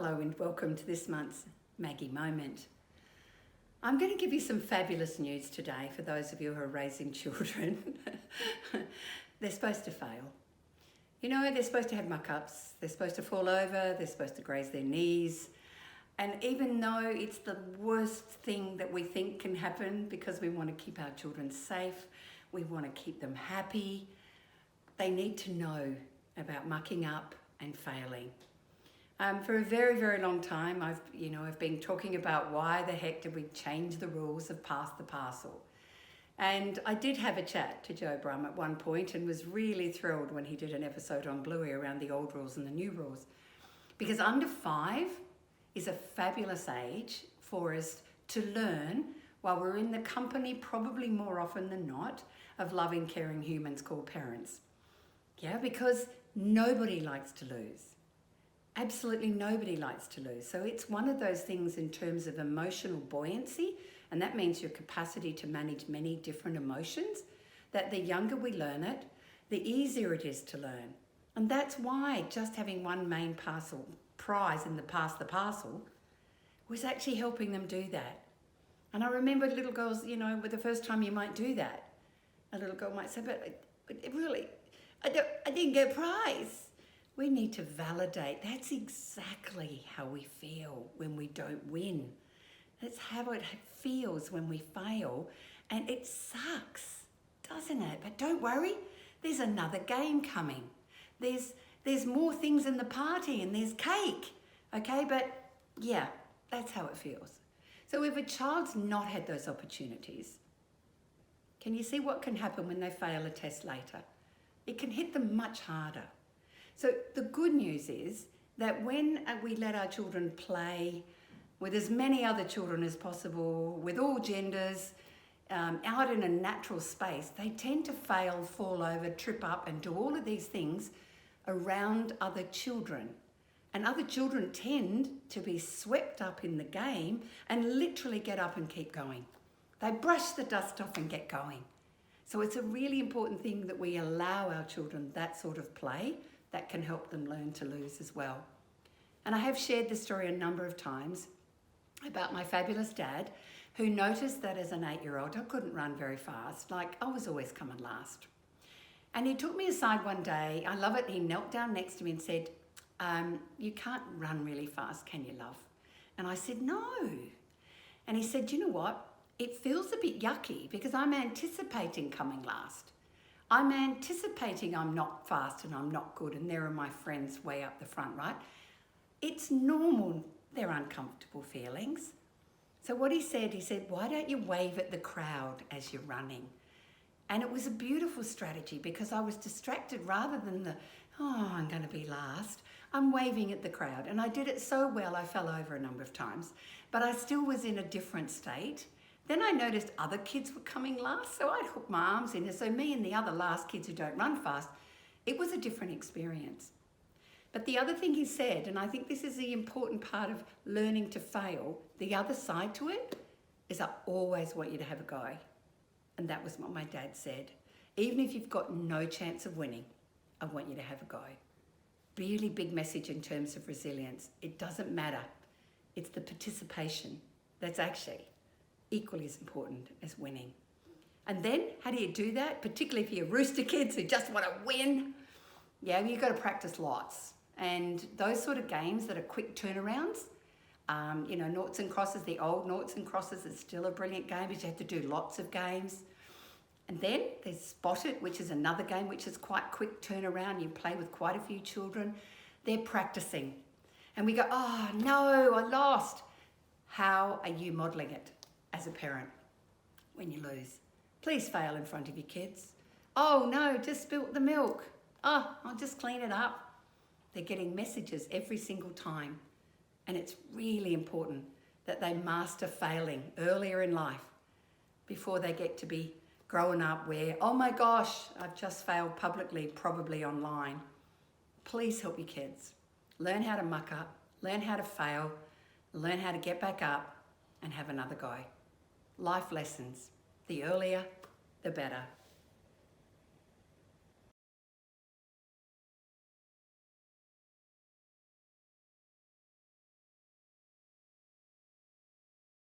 Hello and welcome to this month's Maggie Moment. I'm going to give you some fabulous news today for those of you who are raising children. They're supposed to fail. You know, they're supposed to have muck-ups, they're supposed to fall over, they're supposed to graze their knees. And even though it's the worst thing that we think can happen because we want to keep our children safe, we want to keep them happy, they need to know about mucking up and failing. For a very, very long time, I've been talking about why the heck did we change the rules of Pass the Parcel. And I did have a chat to Joe Brumm at one point and was really thrilled when he did an episode on Bluey around the old rules and the new rules. Because under 5 is a fabulous age for us to learn while we're in the company, probably more often than not, of loving, caring humans called parents. Yeah, because nobody likes to lose. Absolutely nobody likes to lose. So it's one of those things in terms of emotional buoyancy, and that means your capacity to manage many different emotions, that the younger we learn it, the easier it is to learn. And that's why just having one main prize in the Pass the Parcel was actually helping them do that. And I remember little girls, with the first time you might do that, a little girl might say, but really, I didn't get a prize. We need to validate. That's exactly how we feel when we don't win. That's how it feels when we fail. And it sucks, doesn't it? But don't worry, there's another game coming. There's more things in the party and there's cake, okay? But yeah, that's how it feels. So if a child's not had those opportunities, can you see what can happen when they fail a test later? It can hit them much harder. So the good news is that when we let our children play with as many other children as possible, with all genders, out in a natural space, they tend to fail, fall over, trip up and do all of these things around other children. And other children tend to be swept up in the game and literally get up and keep going. They brush the dust off and get going. So it's a really important thing that we allow our children that sort of play that can help them learn to lose as well. And I have shared this story a number of times about my fabulous dad who noticed that as an 8-year-old, I couldn't run very fast. Like I was always coming last. And he took me aside one day, I love it, he knelt down next to me and said, you can't run really fast, can you, love? And I said, no. And he said, you know what? It feels a bit yucky because I'm anticipating coming last. I'm anticipating I'm not fast and I'm not good and there are my friends way up the front, right? It's normal, they're uncomfortable feelings. So what he said, why don't you wave at the crowd as you're running? And it was a beautiful strategy because I was distracted rather than I'm going to be last. I'm waving at the crowd. And I did it so well, I fell over a number of times, but I still was in a different state. Then I noticed other kids were coming last, so I'd hook my arms in. And so me and the other last kids who don't run fast, it was a different experience. But the other thing he said, and I think this is the important part of learning to fail, the other side to it is I always want you to have a go. And that was what my dad said. Even if you've got no chance of winning, I want you to have a go. Really big message in terms of resilience. It doesn't matter. It's the participation that's actually equally as important as winning. And then, how do you do that? Particularly if you're rooster kids who just want to win. Yeah, you've got to practice lots. And those sort of games that are quick turnarounds, noughts and crosses, the old noughts and crosses is still a brilliant game, but you have to do lots of games. And then there's Spot It, which is another game which is quite quick turnaround. You play with quite a few children. They're practicing. And we go, oh no, I lost. How are you modelling it as a parent when you lose? Please fail in front of your kids. Oh no, just spilt the milk. Oh, I'll just clean it up. They're getting messages every single time. And it's really important that they master failing earlier in life before they get to be grown up where, oh my gosh, I've just failed publicly, probably online. Please help your kids. Learn how to muck up, learn how to fail, learn how to get back up and have another go. Life lessons, the earlier, the better.